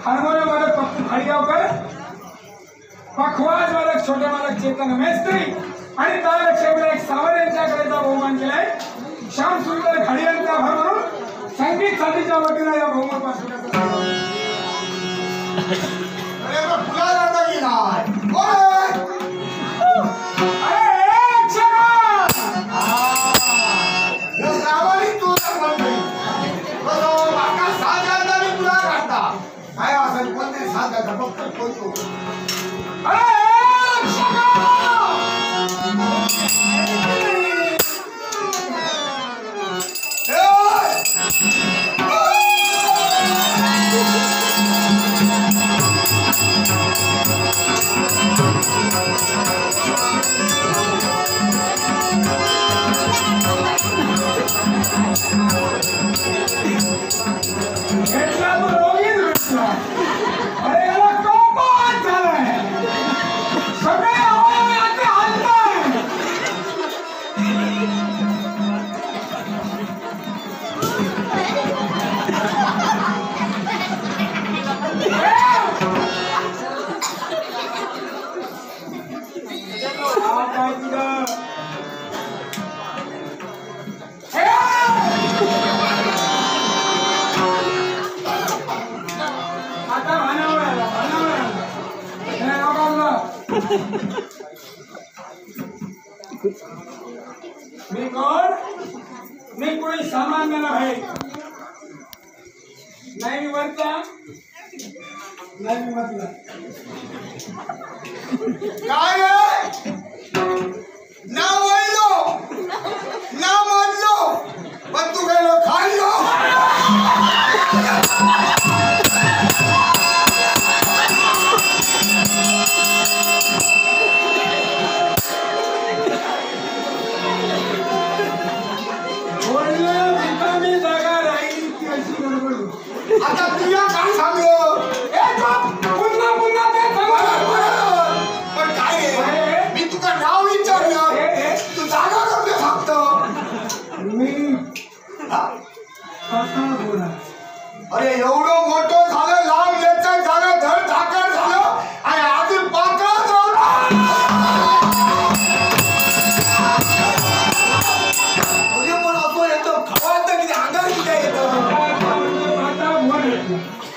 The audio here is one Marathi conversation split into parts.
हार्मोनियम वादक पप्पू खाडीगावकर, पखवाज वादक छोटे मालक चेतन मेस्त्री आणि ताल क्षेत्रक सावर यांच्याकडेचा बहुमान केलाय. श्याम सुंदर खाडी यांचा आभार मानून संगीत साथीच्या वतीनं या बहुमान पासून अरे तो फुला जाता की नाही ओय मी कोण? मी कोणी सामान्य नाही. नाही मी म्हणता नाही मी म्हटलं काय ना बोललो ना म्हणलो पण तू गेलो खाल्लो. आता तुला काय सांगलो पुन्हा पुन्हा ते पण काय मी तुका नाव विचारलं तू जागा करते फक्त मी बोला. अरे एवढं मोठं झालं लांब लेचं झालं धड धाकड झालं आणि अजून पातळ पण असं येतो खवायचं किती अंगावर किती येतं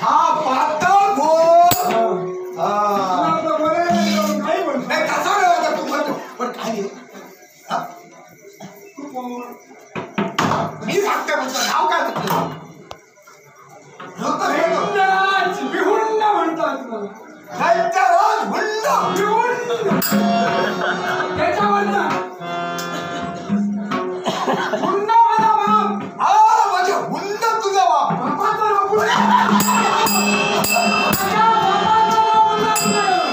हा पातळ बोल नाही कसा वेळ तू म्हणतो पण काय मी सांगते म्हणतो नाव काय तुझं विहुंड म्हणतात त्याच्यावरचा हुंड माझा बाप. माझे हुंड तुझा बाप बापाचा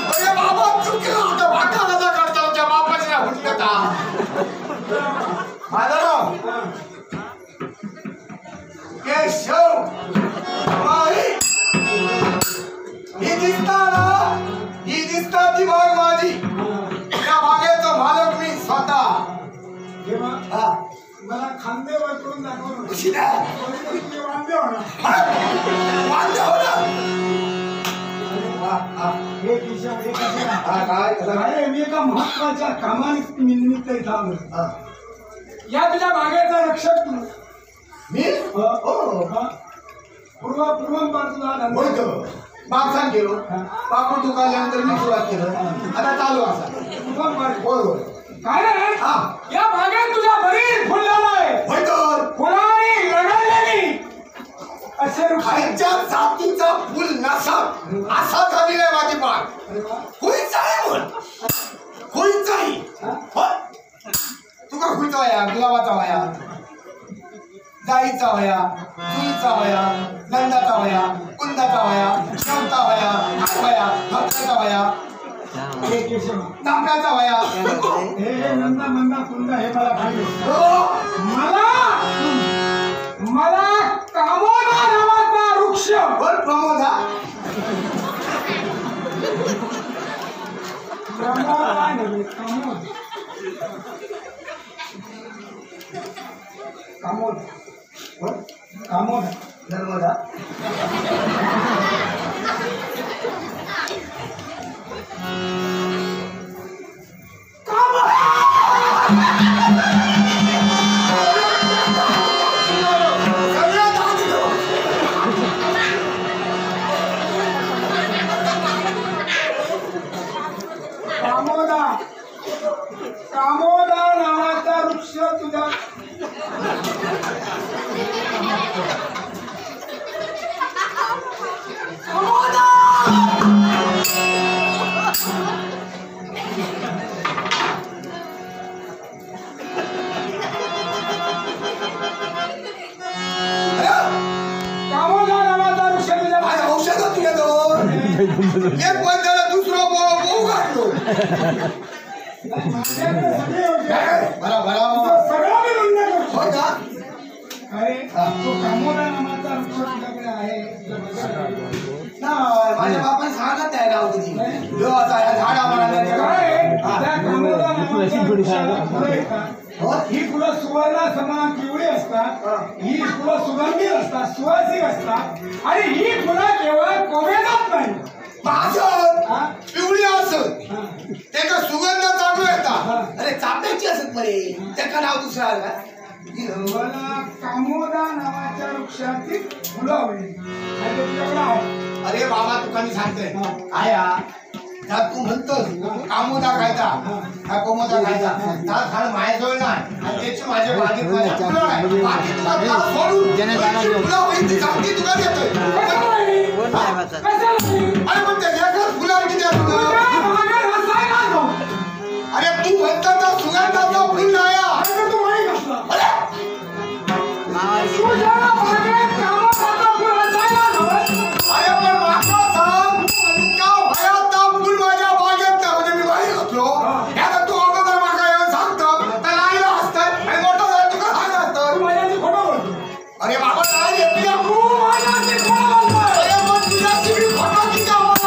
अरे बाबा चुकला होता भाका कसा करता तुझ्या बापाची हुंडता माझं नाव केशव ही दिसता ती बाग माझी त्या बागेचा मालक मी स्वतः. मला खांदे वरतून दाखवून वांदे होणार. मी एका महत्वाच्या कामानिमित्त इथं आलो. या तुझ्या बागेचा रक्षक तू मी पूर्व बागसान केलो बापूर दुकानल्यानंतर मी सुरुवात केलं आता चालू असा बरोबर काय रे या बागेत तुझ्या बरीच फुल झालाय फुलांनी रगडलेली असे खायच्या जातीचा फुल नसा असा झालेला आहे माझी बाग. खुईचा आहे म्हण खुईचाही तुका खुईचा वया गुलाबाचा वया जाईचा वया जुईचा वया नंदाचा वया कुंदाचा वया शेवता वया वया भक्ताचा वया तांब्याचा वया हे नंदा मंदा कुंदा हे मला पाहिजे. मला कामोदा नावाचा वृक्ष बर प्रमोदा कामोद नर्मदा कामोदा कामोदा नावाचा वृक्ष तुझा कामोदा नावाचा वृक्ष तुझ्या आज औषध तुझ्या जवळ एक बंद झालं दुसरं बोऊ घातलो माझ्याकडे सगळे औषध बरा बरा सगळं मी बंद करतो हो का अरे तो कामोदा नावाचा वृक्ष तुझ्याकडे आहे ना माझ्या बापाने सांगत आहे गाव तुझी देवाचा या झाडा काय त्या कामोदा नावाच्या वृक्षाला फुलं येतात. ही फुलं सुवर्ण समान पिवळी असतात. ही फुलं सुगंधित असतात, सुवासिक असतात आणि ही फुलं केवळ कोमेजात नाही पिवळी असत हा. त्याचा सुगंध चांगला येतात अरे चाप्याची असत मरे त्याचं नाव दुसरं आलं का मला कामोदा नावाच्या वृक्षाची फुलं हवी आणि ते तुझ्याकडे आहे. अरे बाबा तुका मी सांगतोय हा. काय हा? त्यात तू म्हणतोस कामोदा खायचा हा कोमोदा खायचा त्यात झाड माझ्याजवळ नाही आणि त्याची माझ्या बागेत माझ्या फुलं नाही. बाकी तुला त्याला सोडून दोनशे फुलं होईल ती सांगते तुला देतोय कशाला नाही? कशाला नाही? अरे पण त्या एकाच फुलावर किती असतं तुझ्या बागेत रसायन आणतो. अरे तू म्हणतो तर सुगंधाचा फुल नाही हा. अरे पण तू माहीत घातला. अरे तुझ्या बागेत कामोदाचं फुल रसायन आणतो. अरे पण मागचा सांग का भयाचा फुल माझ्या बागेत नाही म्हणजे मी बाहेर घातलो याचा तू अगोदर मागा येऊन सांगतो तर नाहीला असतं आणि मोठं झालं तुका सांग असतं तू माझ्याशी खोटं बोलतो. अरे बाबा नाही तुझ्या तू माझ्याशी खोटं बोलतोय. अरे पण तुझ्याशी मी खोटं किती आवडला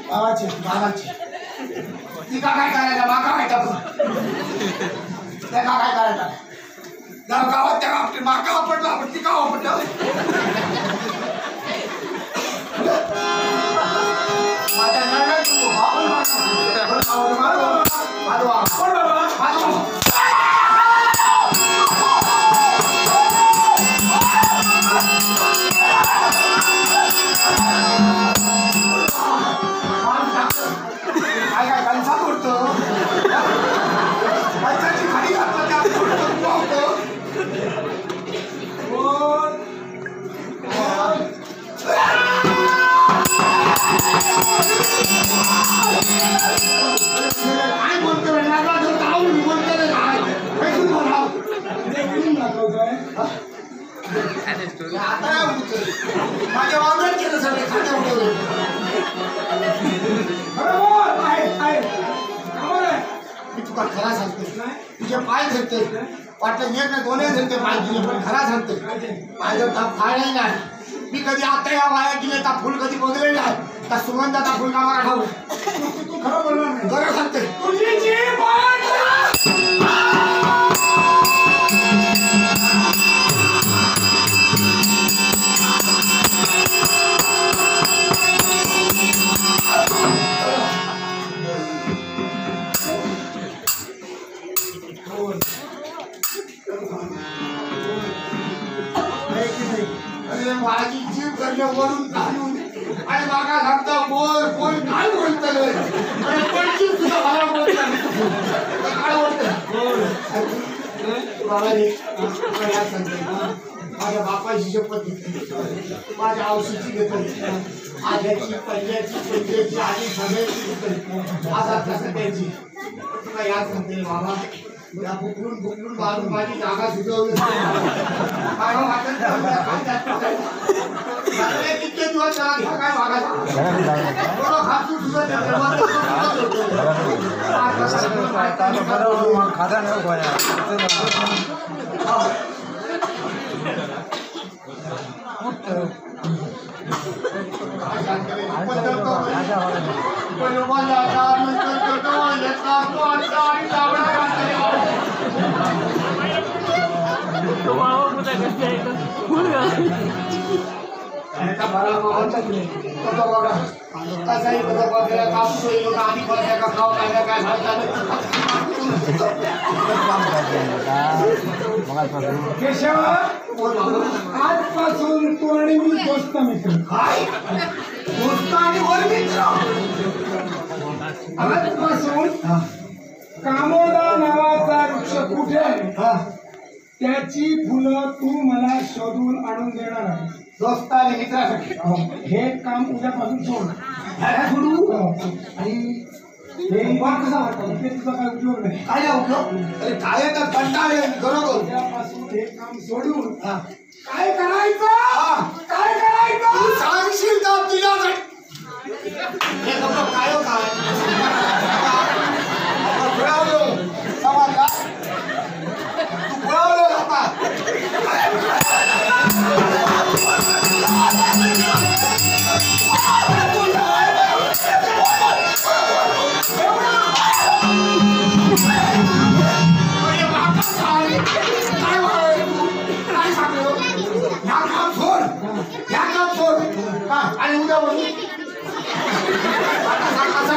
बाबाची ती का काय करायला माका काय टाकू त्या का काय करायला जरा गावात त्या आपली माका आपटला आपण ती का आपटलं माझ्या नळ्यात तू बाबा आता नाही उठत. माझ्या वावरात केलं सगळे खात्या उठवले. बरोबर आहे. मी तुला खरा सांगते, तुझे पाय धरते, वाटतं एक ना दोनही धरते पाय तुझे, पण खरा सांगते माझं ताप फाळही नाही. मी कधी आता या वाया गेले ता फुल कधी बघले नाही, त्या सुगंधाचा फुल कामाला खाऊ. तू खरं बोलणार नाही. खरं सांगते. तुझी जी अरे माझी जीव करण्या वरून घालून आणि मागा सांगता बोल बोल काय बोलतलं. अरे पडची तुझा मला बोलता काय बोलतं बाबा रे. तुला या सांगते माझ्या बापाची शपथ घेतली, माझ्या औषधीची घेतली, आज्याची पहिल्याची पहिल्याची आणि सगळ्याची घेतली. आता कसं द्यायची तुला या सांगते बाबा. या बुकलून मारून माझी जागा सुचवली. किती दिवस काय मागायचा खाता नाही केशव, आजपासून तू आणि मी दोस्त मित्र. दोस्त आणि वर मित्र. आजपासून कामोदा नावाचा वृक्ष कुठे आहे त्याची फुलं तू मला शोधून आणून देणार आहे. दोस्त आणि मित्रासाठी हे काम उद्यापासून सोड. आणि हे कसा वाटतं ते तुझा काय उपयोग नाही. काय उपयोग. अरे काय तर कंटाळे बरोबर. उद्यापासून हे काम सोडून काय करायचं. काय करायचं तू सांगशील का तुझ्यासाठी. हे सगळं काय काय समजला तू बोलावलं आता. आणि उद्या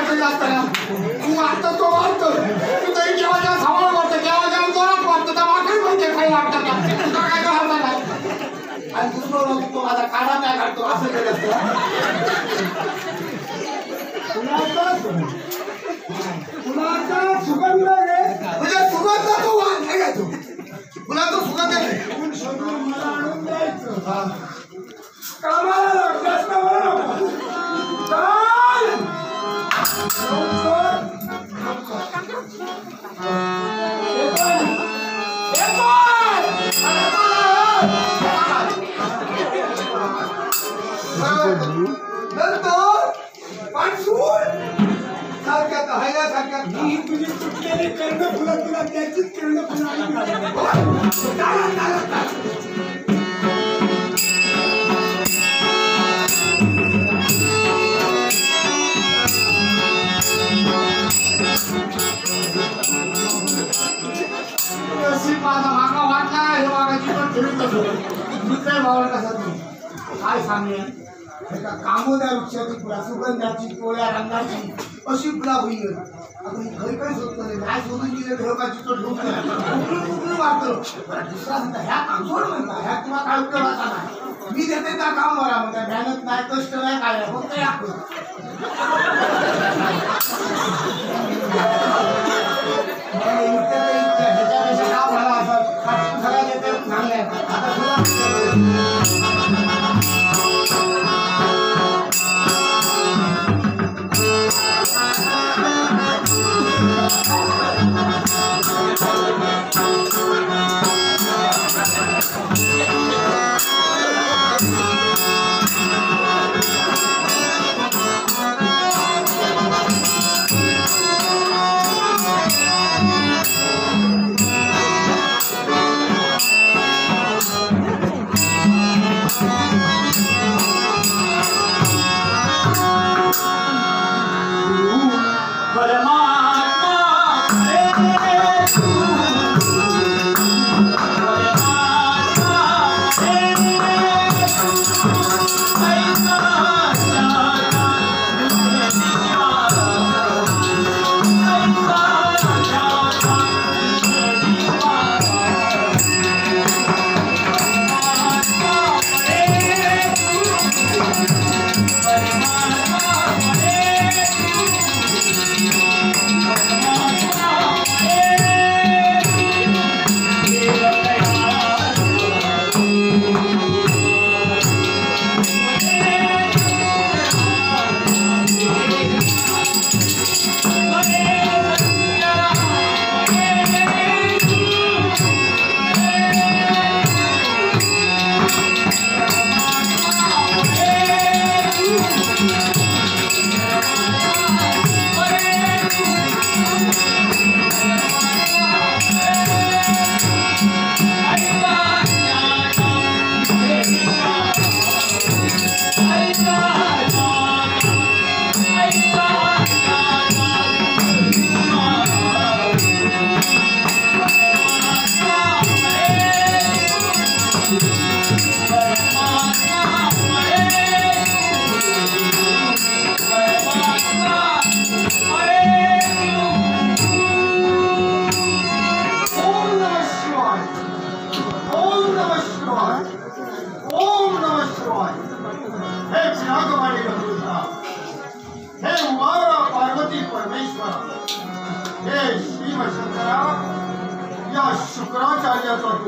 तू आता तो वाटतो तू तरी जेव्हा जेव्हा सांभाळ करतो जेव्हा जेव्हा जोरात वाटतो त्या वाकडी म्हणजे काही वाटतं का तुला काय करायचं नाही. आणि दुसरं तो माझा काढा काय काढतो असं केलं असतं. फुलाचा सुगंध रे. म्हणजे सुगंध तो वाट नाही घ्यायचो. फुलाचा सुगंध आहे शोधून मला आणून द्यायचं. कामाला जास्त बोलू नको. चाल. ही तुझी तुटलेली कर्ण फुलं तुला त्याचीच कर्ण फुलं. माझा मागा वाटला हे मागाची पण ठेवून दुसऱ्या भावाला कसा तू काय सांगेल. कामोदा वृक्षाची फुला सुगंधाची कोळ्या रंगाची अशी फुला होईल. आता मी घरी काही शोधतो नाही शोधून गेले ढोकाची तो ढोकून वाटतो. दुसरा म्हणता ह्या काम सोड म्हणता ह्या तुला काय उपयोगाचा नाही. मी देते त्या काम बरा म्हणता मेहनत नाही कष्ट नाही काय फक्त या ह्याच्यापेक्षा का मला असं सगळ्या देते चांगले आता तुला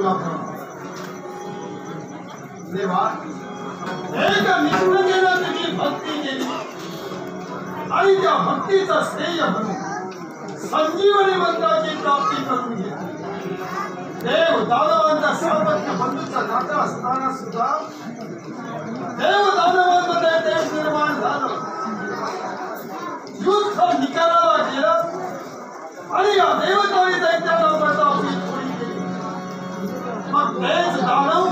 तुला देवा एक निष्ठेने तुझी भक्ती केली आणि त्या भक्तीचा श्रेय म्हणून संजीवनी मंत्राची प्राप्ती करून घेतली देव दानवांचा सर्वज्ञ बंधूचा नाता असताना सुद्धा देव दानवांमध्ये देश निर्माण झालं युद्ध निकालाला गेलं आणि या देवतांनी दैत्याला प्रतापी थोडी केली मग तेच दानव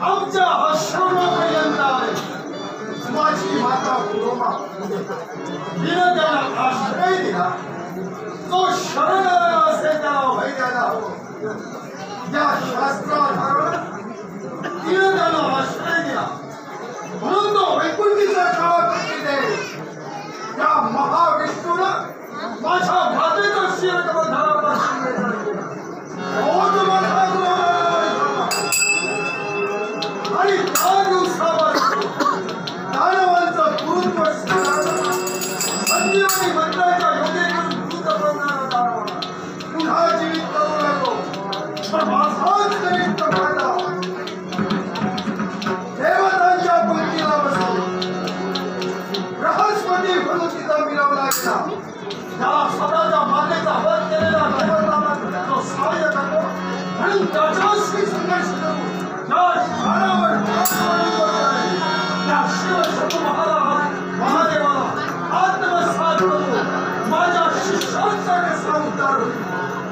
आमच्या आश्रमापर्यंत आले माझी माता पुरोमा तिनं त्याला आश्रय दिला तो शरण असे त्याला भय द्यायला या शास्त्राधारण तिनं त्याला आश्रय दिला म्हणून तो वैकुंठीचा काळ दे त्या महाविष्णूनं माझ्या भातेचा शिरकबंधाला आणि त्या दिवसापासून दानवांचा गुरुत्व संजीवनी मंत्राच्या योगेकडून दूत बनणारा दानव पुन्हा जीवित करू नको पण माझाच निमित्त फायदा देवतांच्या पंक्तीला बसलो बृहस्पती म्हणून तिथं मिळवला गेला त्याला स्वतःच्या मातेचा वध केलेला देवताला तो सहाय्य करतो म्हणून त्याच्याशी संघर्ष करू त्या झाडावर त्या शिवशंभू महादेवाला आत्मसात करू माझ्या शिष्यांचा कसा उद्धार होईल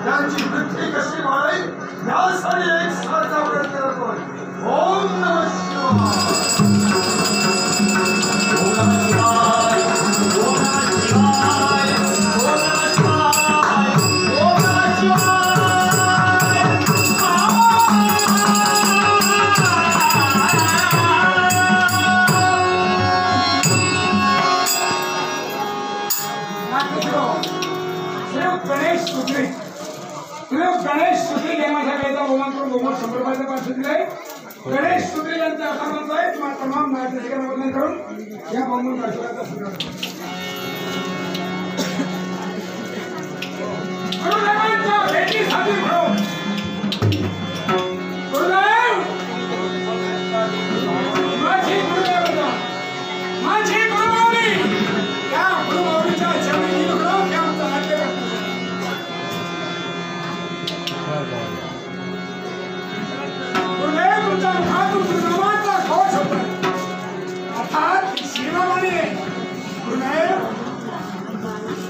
त्यांची वृत्ती कशी वाढेल यासाठी एक सारखा प्रयत्न करतोय ओम नमः शिवाय ओम नमः शिवाय ओम नमः शिवाय ओम नमः शिवाय गणेश सुत्री गणेश सुत्री या माझ्या वेळेचा बहुमान करून बहुमत 100 रुपयाचा पाठवून दिलाय गणेश सुत्री यांचा असा म्हणतो आहे तुम्हाला तमाम नाट्यकांना करून या बहुमान राष्ट्राचा स्वीकार गुरुदेवांच्या भेटीसाठी म्हणून गुरुदेव माझी गुरुदेवता माझी गुरुमाऊली त्या गुरुमाऊलीच्या चरणी निवडून त्या आमचा नाट्य गुरुदेव तुमच्या मुखातून गुरुनामाचा घोष होतो अर्थात शिवमाने गुरुदेव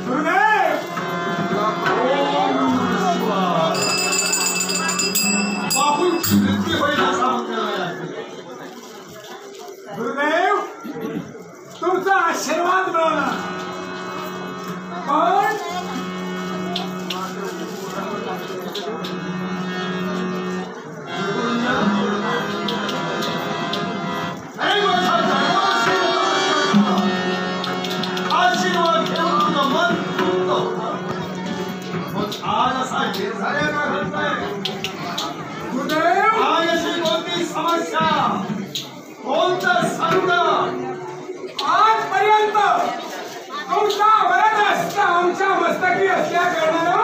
गुरुदेव बापूंची मृत्यू होईल असा म्हणलेला आहे गुरुदेव तुमचा आशीर्वाद मिळवला पण आशीर्वाद घेऊन तुझं मन तृप्त होतं मग आज असा हे झालेला घडतंय गुरुदेव आज अशी कोणती समस्या कोणतं संकट आजपर्यंत तुमचा वरद हस्त आमच्या मस्तकी असल्या कारणानं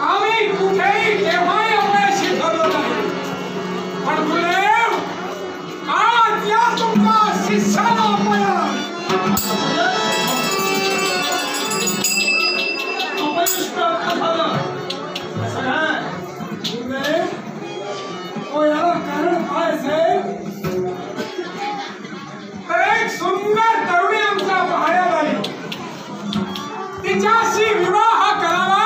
आम्ही कुठेही केव्हाही अपयशी ठरलो नाही पण गुरुदेव आज या तुमच्या शिष्याला अपयश अपयश प्राप्त झालं असं काय गुरुदेव तो याला कारण काय असेल तर एक सुंदर तरुणी आमच्या पाहण्यात आली तिच्याशी विवाह करावा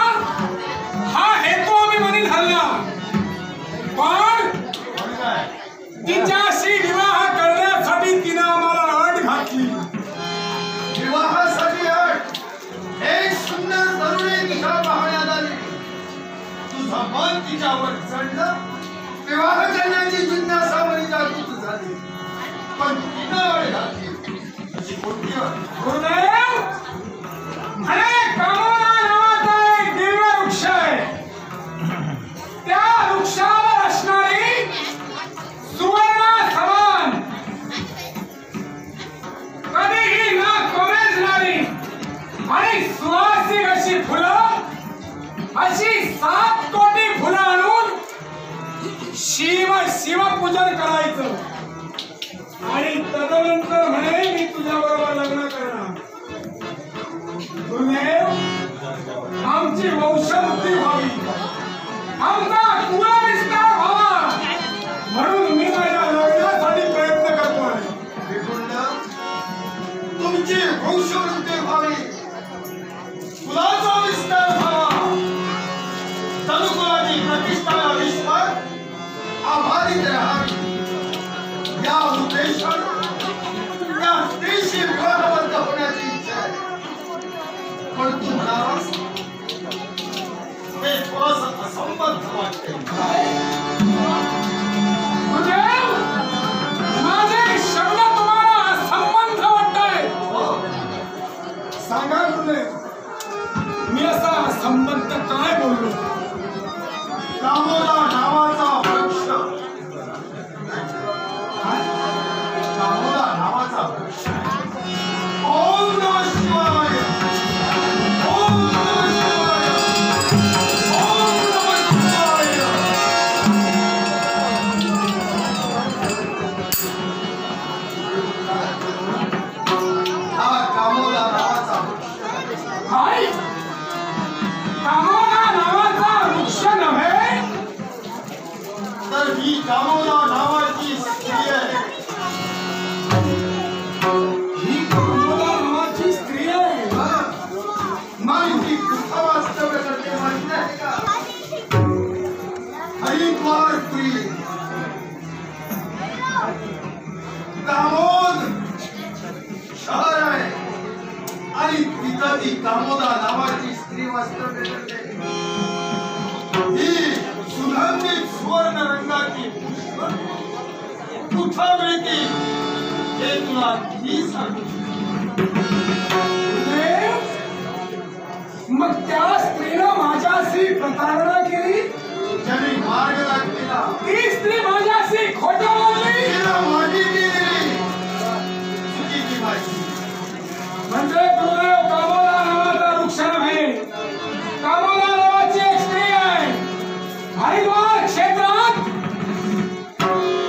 आमचा कुळा विस्तार व्हावा म्हणून मी माझ्या लग्नासाठी प्रयत्न करतोय. तुमची वंशवृद्धी व्हावी, कुलाचा विस्तार व्हावा, तनुकुलाची प्रतिष्ठा विश्वात आभारित राहावी या उद्देशाने या स्त्रीशी विवाहबद्ध होण्याची इच्छा आहे. पण तू म्हणालास हे थोडंसं असंबद्ध वाटते. गुरुदेव, माझे शब्द तुम्हाला असंबद्ध वाटताय? सांगा गुरुदेव, मी असा संबंध काय बोललो? दामोदर नावाचा वृक्ष, दामोदर नावाचा वृक्ष, ओम नमः शिवाय, ओम नमः शिवाय, ओम नमः शिवाय. हा दामोदर नावाचा वृक्ष, काय? कामोदा नावाचा वृक्ष नव्हे, तर ही दामोदर नावाची स्त्री आहे. ही कामोदा नावाची स्त्री आहे. माई ही कुठं वास्तव्य करते माहिती आहे का? हरिद्वार पुरी, दामोद शहर आहे आणि तिथं ती दामोदा नावाची स्त्री वास्तव्य करते. ही सुगंधित सुवर्ण रंगाची पुष्प कुठं मिळते हे तुला मी सांगू. गुरुदेव, मग त्या स्त्रीनं माझ्याशी प्रतारणा केली, ज्याने मार्ग दाखविला ती स्त्री माझ्याशी खोटं बोलली, तिला माहिती दिली, चुकीची माहिती. म्हणजे गुरुदेव कामोदा नावाचा वृक्ष नव्हे, कामोदा नावाची एक स्त्री आहे. हरिद्वार क्षेत्रात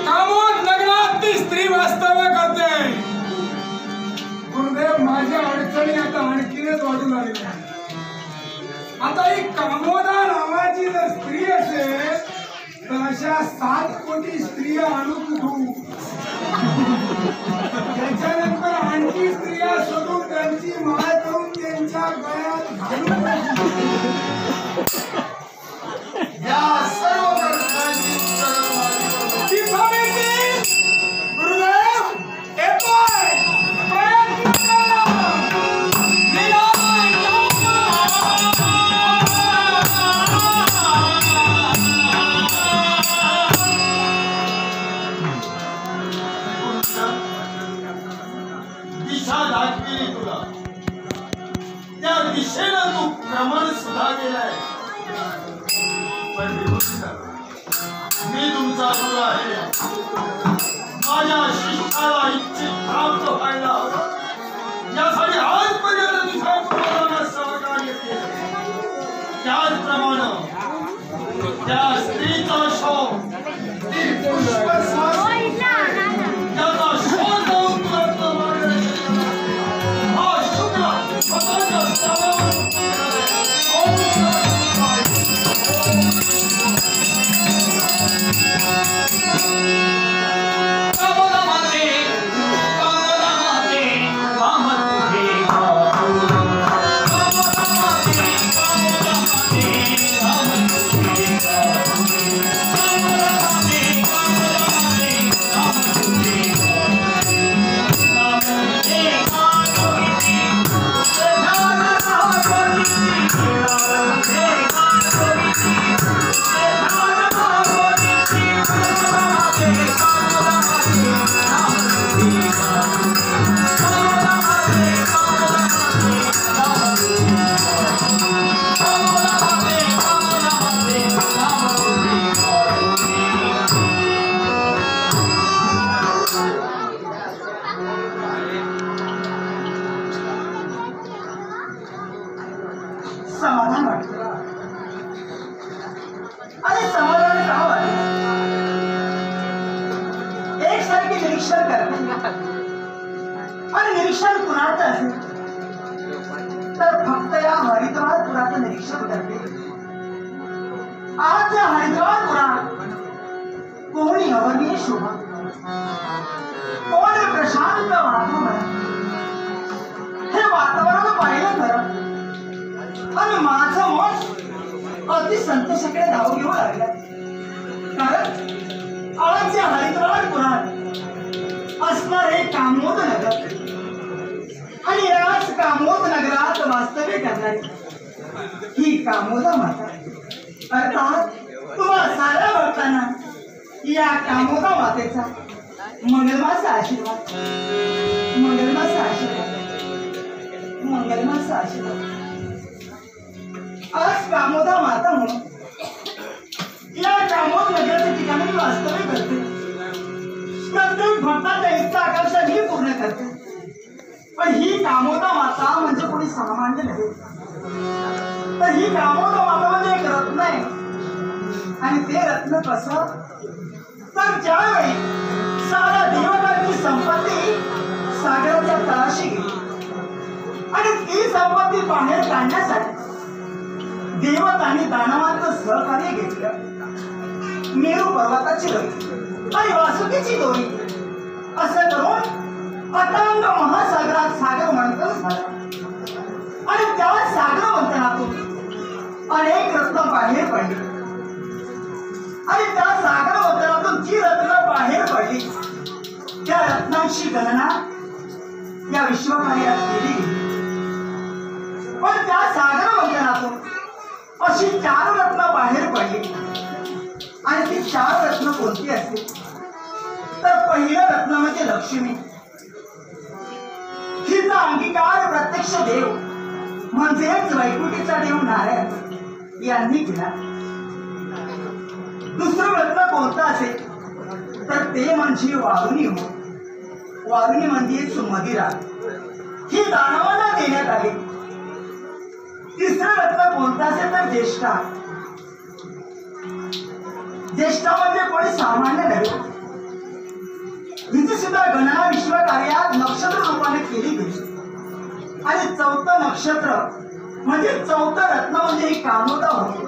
कामोद नगरात ती स्त्री वास्तव्य करते. गुरुदेव, माझ्या अडचणी आता आणखीनच वाढू लागल्या. आता ही कामोदा नावाची जर स्त्री असेल तर अशा 7 कोटी स्त्रिया आणू कुठू? त्याच्यानंतर आणखी स्त्रिया शोधून त्यांची माळ करून त्यांच्या गळ्यात घालून या सर्व प्रश्नांची उत्तरं माझ्याकडे तिथं मिळतील. गुरुदेव, येतोय, प्रयत्न करा. निराय दिशा दाखविली तुला, त्या दिशेनं तू भ्रमण सुद्धा केलाय. पण मी तुमचा गुरु आहे. माझ्या शिष्याला इच्छित प्राप्त व्हायला हवं यासाठी आजपर्यंत तुझ्या गुरुला सहकार्य केलं. त्याचप्रमाणे त्या स्त्रीचा शोध, ती पुष्पसमास, त्याचा शोध लावून तुला मार्ग केला. हा शुक्र स्वतःच्या स्तरावर ओम नमः शिवाय. समाधान वाटतं आणि समाधान का वाटतं? एकसारखे निरीक्षण करते आणि निरीक्षण कुणाचं असेल तर फक्त या हरिद्वार पुराचं निरीक्षण करते. आज या हरिद्वार पुराण कोणी अवर्णीय शोभा, कोणी प्रशांत वातावरण. हे वातावरण पाहिलं खरं आणि माझं मन अति संतोषाकडे धाव घेऊ लागलं. कारण आज या हरिद्वार पुराण असणार हे कामोद नगर आणि याच कामोद नगरात वास्तव्य करणारी ही कामोदा माता. अर्थात तुम्हा साऱ्या भक्तांना या कामोदा मातेचा मंगलमाचा आशीर्वाद, मंगलमाचा आशीर्वाद, मंगलमाचा आशीर्वाद. आज कामोदा माता म्हणून या कामोद नगराच्या ठिकाणी मी वास्तव्य करते. प्रत्येक भक्ताच्या इच्छा आकांक्षा ही पूर्ण करते. पण ही कामोदा माता म्हणजे कोणी सामान्य नाही, तर ही कामोदा माता म्हणजे एक रत्न आहे. आणि ते रत्न कसं, तर ज्यावेळी साऱ्या देवतांची संपत्ती सागराच्या तळाशी गेली आणि ती संपत्ती बाहेर काढण्यासाठी देवतांनी दानवांचं सहकार्य घेतलं. मेरू पर्वताची रवी आणि वासुकीची दोरी असं करून अथांग महासागरात सागर मंथन झालं. आणि त्या सागर मंथनातून अनेक रत्न बाहेर पडली आणि त्या सागर मंथनातून जी रत्न बाहेर पडली त्या रत्नांची गणना या विश्वकार्यात केली गेली. पण त्या सागर मंथनातून अशी 4 रत्न बाहेर पडली आणि ती 4 रत्न कोणती असतील, तर पहिलं रत्न म्हणजे लक्ष्मी. हिचा अंगीकार प्रत्यक्ष देव म्हणजेच वैकुंठीचा देव नारायण यांनी केला. दुसरं रत्न कोणतं असेल तर ते म्हणजे वारुणी. वारुणी म्हणजेच मदिरा, ही दानवांना देण्यात आली. तिसरं रत्न कोणतं असेल तर ज्येष्ठा. ज्येष्ठा म्हणजे कोणी सामान्य नाही, हिची सुद्धा गणना विश्वकार्यात नक्षत्र रूपाने केली गेली. आणि 4थं नक्षत्र म्हणजे 4थं रत्न म्हणजे ही कामोदा होती.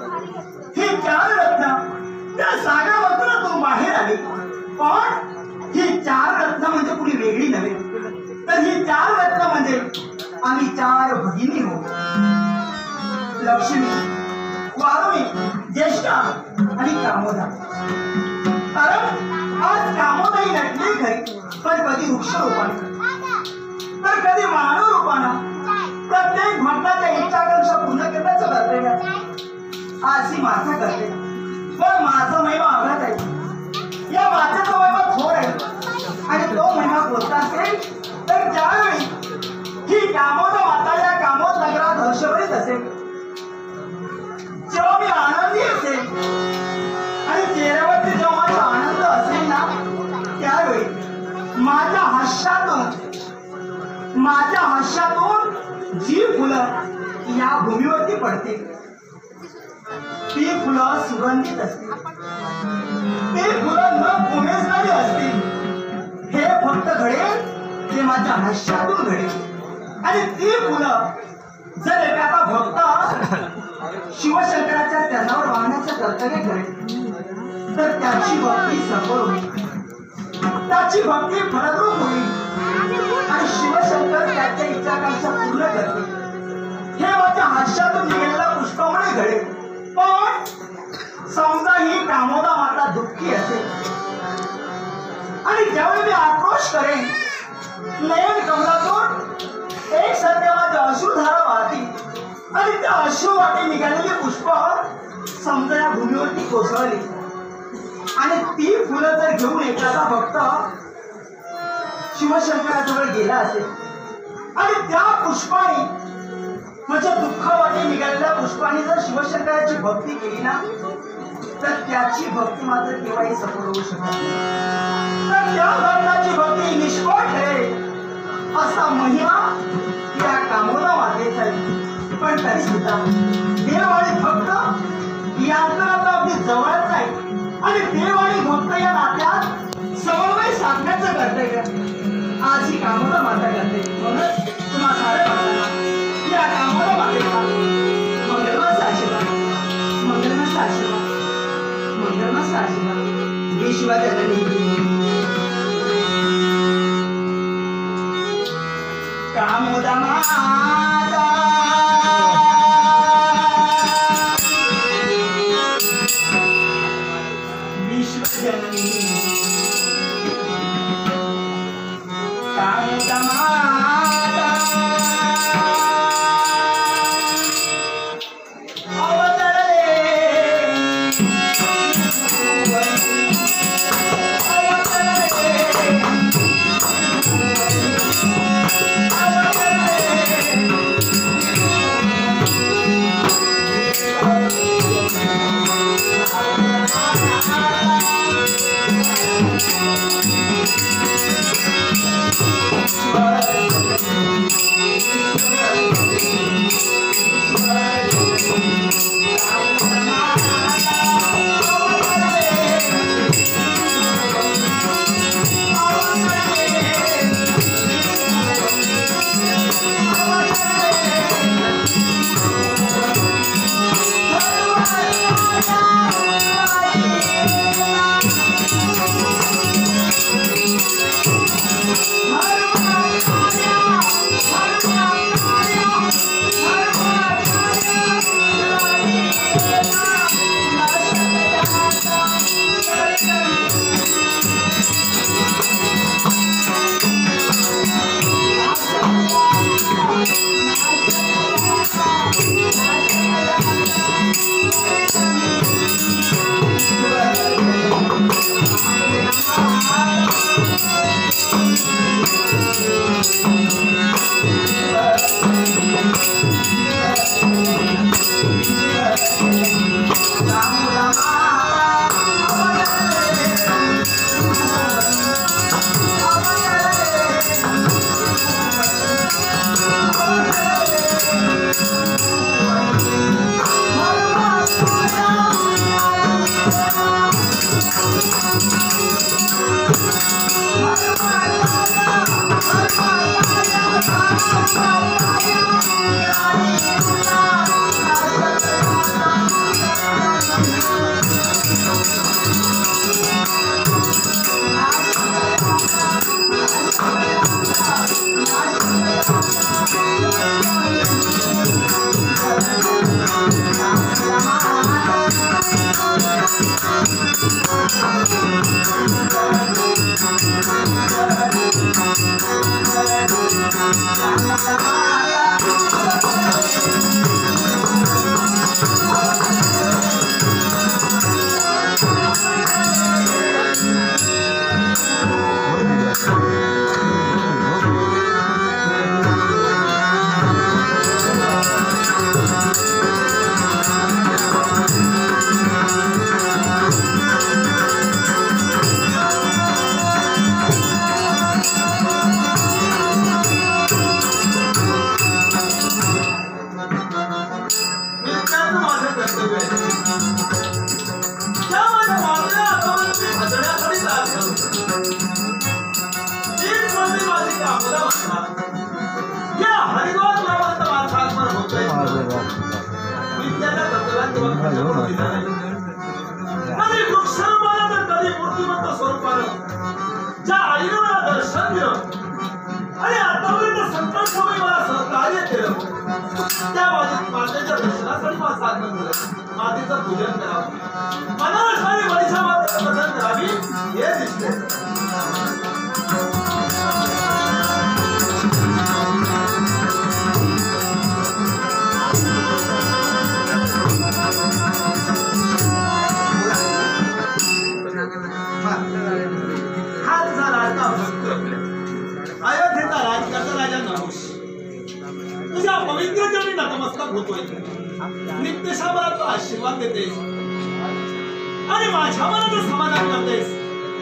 ही 4 रत्न त्या सागर मंथनातून बाहेर आली. पण ही 4 रत्न म्हणजे कुणी वेगळी नव्हे, तर ही 4 रत्न म्हणजे आम्ही 4 भगिनी हो, लक्ष्मी, वारुणी, ज्येष्ठा आणि कामोदा. कारण आज कामोदा ही नटली खरी, पण कधी वृक्ष रूपाने तर कधी मानव रूपानं प्रत्येक भक्ताच्या इच्छाकांक्षा पूर्ण करण्याचं कर्तव्य आज ही माता करते. पण माझा महिमा आघात आहे, या मातेचा महिमा थोर आहे. आणि तो महिमा कोणता असेल तर ज्यावेळी ही कामोदा माता या कामोद नगरात हर्षभरीत असेल, जेव्हा मी आनंदी असेल आणि चेहऱ्यावरती जेव्हा माझा आनंद असेल ना, त्यावेळी माझ्या हास्यातून जी फुलं या भूमीवरती पडते ती फुलं सुगंधित असतील, ती फुलं न उमेजणारी असतील. हे फक्त घडेल ते माझ्या हास्यातून घडेल. आणि ती फुलं जर एखादा भक्त शिवशंकराच्या चरणावर वाहण्याचं कर्तव्य करेल तर त्याची भक्ती सफल होईल, त्याची भक्ती फलद्रूप होईल आणि शिवशंकर त्याच्या इच्छाकांक्षा पूर्ण करतील. हे माझ्या हास्यातून निघालेला पुष्पामुळे घडेल. पण समजा ही कामोदा माता दुःखी असेल आणि ज्यावेळी मी आक्रोश करेन, नयन कमलातून एक सध्या माझ्या अश्रुधारा वाहतील आणि त्या अश्रुवाटी निघालेली पुष्प समजा या भूमीवरती कोसळली आणि ती फुलं जर घेऊन एखादा भक्त शिवशंकराजवळ गेला असेल आणि त्या पुष्पाने म्हणजे दुःखावाटी निघालेल्या पुष्पाने जर शिवशंकराची भक्ती केली ना, तर त्याची भक्ती मात्र केव्हाही सफल होऊ शकत नाही. तर त्या भक्ताची भक्ती निष्फळ ठरेल असा महिमा या कामोदा मातेचा आहे. पण तरी सुद्धा देव आणि भक्त यांचं नातं अगदी जवळच आहे आणि देव आणि भक्त या नात्यात समन्वय साधण्याचं कर्तव्य आज ही कामोदा माता करते. म्हणून तुम्हा साऱ्या भक्तांना या कामोदा मातेचा मंगलमय आशीर्वाद, मंगलमय आशीर्वाद. विश्वजननी कामोदा माता विश्वजननी कामोदा माता मातेचं पूजन करावं मनाला सारी वडिशा मातेचं पूजन करावी हे दिसते हा तुझा राजा भक्त अयोध्येचा राजकारचा राजा नहुष तुझ्या पवित्र चरणी नतमस्तक होतोय नित्य मला तू आशीर्वाद देतेस आणि माझ्या मनाचं समाधान करतेस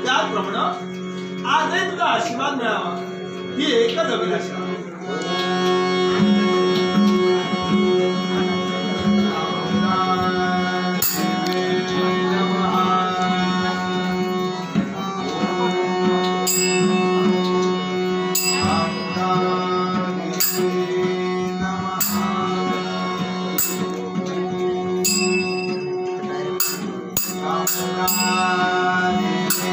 त्याचप्रमाणे आजही तुझा आशीर्वाद मिळावा ही एकच अभिलाषा Amen.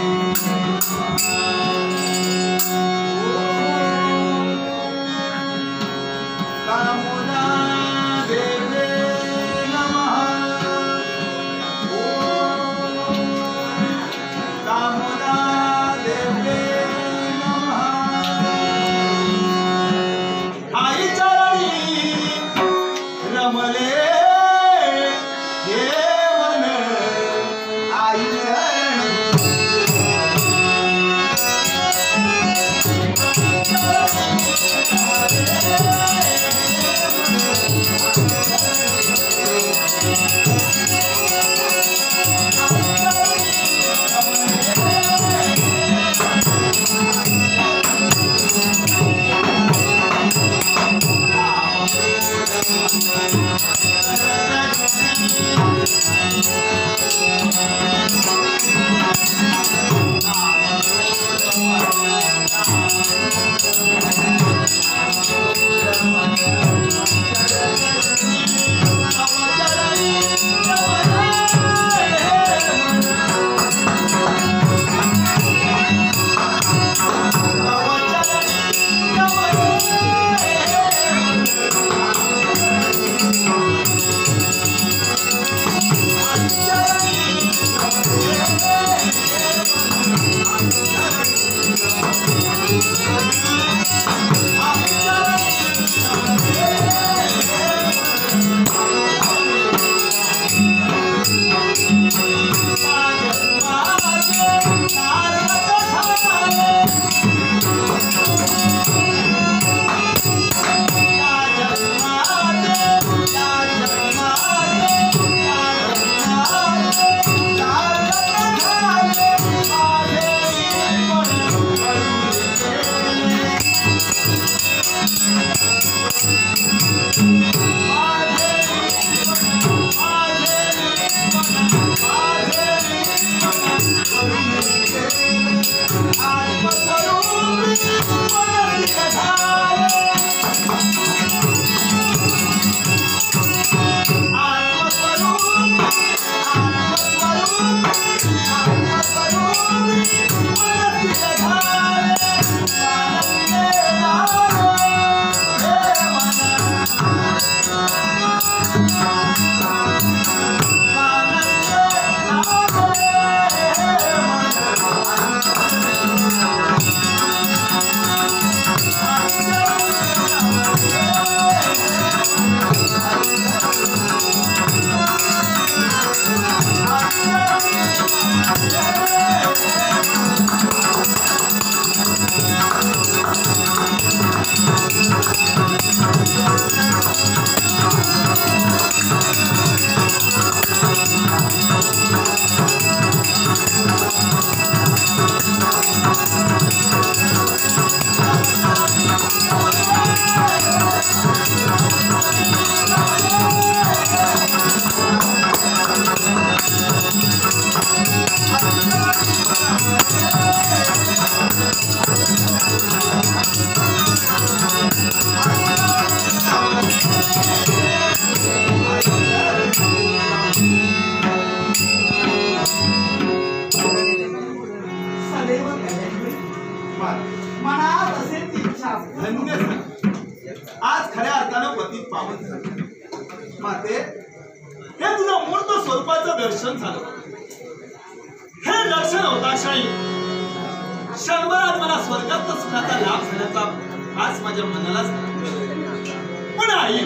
मनात असेल ती इच्छा धन्य आज खऱ्या अर्थानं पतीत पावन झालं माते हे तुझं मूर्त स्वरूपाचं दर्शन झालं हे दर्शन होताशाही क्षणभरात मला स्वर्गात सुखाचा लाभ झाल्याचा आज माझ्या मनाला पण आई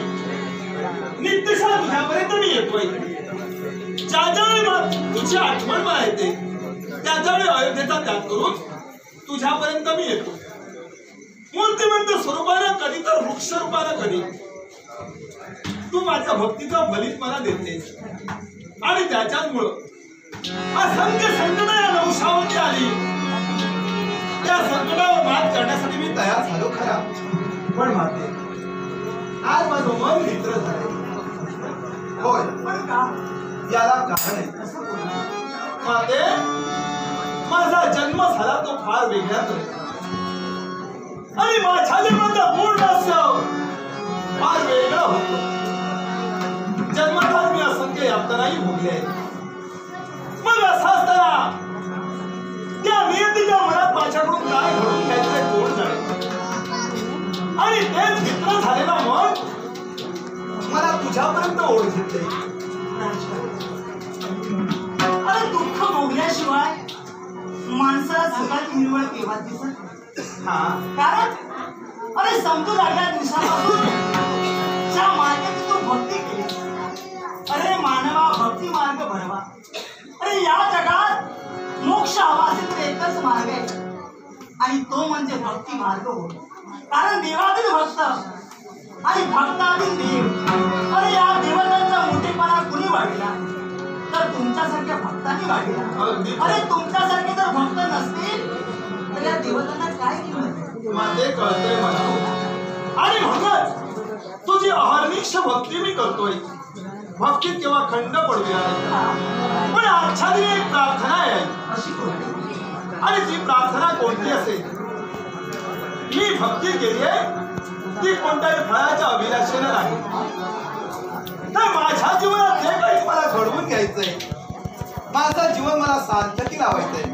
नित्यशा तुझ्यापर्यंत मी येतोय ज्यावेळी तुझी आठवण मला येते त्यावेळी अयोध्येचा त्याग करून तुझ्यापर्यंत मी येतो मूर्तिमंत स्वरूपानं कधी तर वृक्ष रूपानं कधी तू माझ्या भक्तीचा बलित मला देतेस आणि त्याच्यामुळं असंख्य संकट या नवसावरती आली त्या संकटावर मात करण्यासाठी मी तयार झालो खरा पण माते आज माझं मन मित्र झाले होय पण का याला कारण आहे माते माझा जन्म झाला तो फार वेगळा आणि माझ्या जन्माचा मूळ रहस्य फार वेगळा होतो जन्मात मी असंख्य यातनाही भोगले आहेत मग असं असताना त्या नियतीच्या मनात माझ्याकडून काय घडून घ्यायचं कोण जाणे आणि तेच मित्र झालेला मग मला तुझ्यापर्यंत ओढ घेतले अरे दुःख भोगल्याशिवाय माणसाला सुखाची निवड केव्हा दिसत कारण अरे समजू लागल्या दिवसापासून ज्या मार्गाची तू भक्ती केली अरे मानवा भक्ती मार्ग भरवा अरे या जगात मोक्ष हवा असेल तर एकच मार्ग आहे आणि तो म्हणजे भक्ती मार्ग हो कारण देवातील भक्त आणि भक्तातील देव अरे या देवतांचा मोठेपणा कुणी वाढला तर तुमच्यासारख्या भक्तांनी वाढला अरे तुमच्यासारखे जर भक्त नसतील तर या देवतांना काय किंमत माझे कळतंय मला आणि म्हणूनच तुझी अहर्निश भक्ती मी करतोय भक्तीत केव्हा खंड पडूया पण आजच्या दिनी एक प्रार्थना आहे अशी कोणती आणि ती प्रार्थना कोणती असेल मी भक्ती केली आहे ती कोणत्याही फळाच्या अभिलाषेने नाही तर माझ्या जीवनात जे काही मला घडवून घ्यायचंय माझं जीवन मला सार्थकी लावायचंय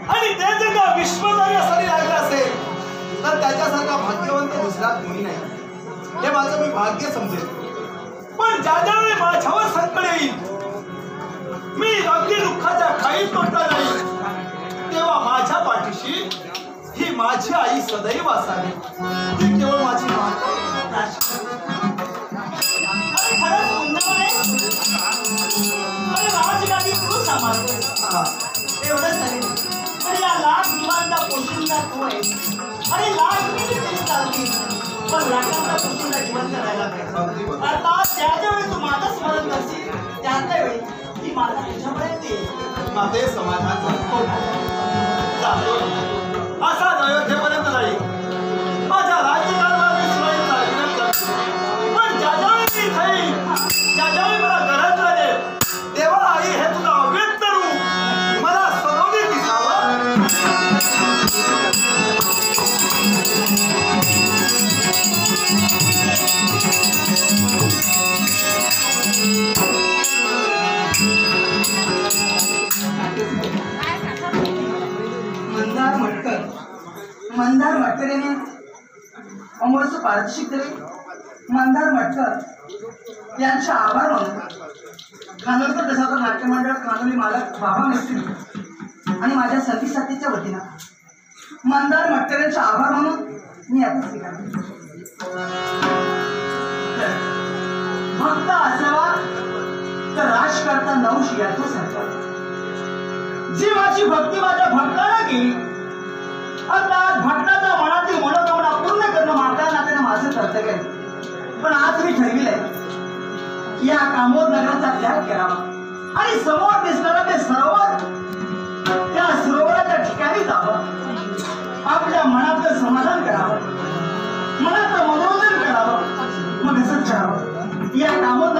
आणि ते जर का विश्वदर्यासाठी लागलं असेल तर त्याच्यासारखा भाग्यवंत दुसरा कोणी नाही हे माझं मी भाग्य समजेल पण ज्यावेळी माझ्यावर संकट येईल मी अगदी दुःखाच्या काहीच म्हणता नाही तेव्हा माझ्या पाठीशी ही माझी आई सदैव असावी, ती केवळ माझी माता. अरे खरंच वृंदावन आहे. अरे रामाची गादी तू सांभाळतोय. एवढंच नाही तर या लाख दिवांचा पोशिंदा तो आहे. अरे लाख किती तरी चालतील, पण लाखांचा पोशिंदा जिवंत राहायला पाहिजे. आता ज्या वेळी तू माझं स्मरण करशील त्याच वेळी ही माता तुझ्यापर्यंत येईल. माते समाधान झालं. असा अयोध्येपर्यंत जाईल. माझ्या राज्यकारभार मी सुरळीत चालविण्यात करतो. पण ज्यावेळी मी खाईल, ज्यावेळी मला गरज लागेल, तेव्हा आई हे तुझं अव्यक्त रूप मला सलोनी दिसावं. मंदार मटकर याने अमोलचं पारदर्शिक दिले. मंदार मटकर यांचे आभार मानून खानोलकर दशावतार नाट्य मंडळ खानोली मालक बाबा मिस्त्री आणि माझ्या संधी साथीच्या वतीनं मंदार मटकर यांचे आभार मानून मी आता स्वीकारतो. भक्त असावा तर राज करता नवश याचं सरकार. जी माझी भक्ती माझ्या भक्ताला केली, अर्थात भक्ताच्या मनातील मनोकामना पूर्ण करणं माझ्या नात्याने माझं कर्तव्य आहे. पण आज मी ठरविलंय की या कामोद नगराचा त्याग करावा आणि समोर दिसणारा ते सरोवर, त्या सरोवराच्या ठिकाणी जावं, आपल्या मनाचं समाधान करावं, मनाचं मनोरंजन करावं, मग असंच करावं. या कामोद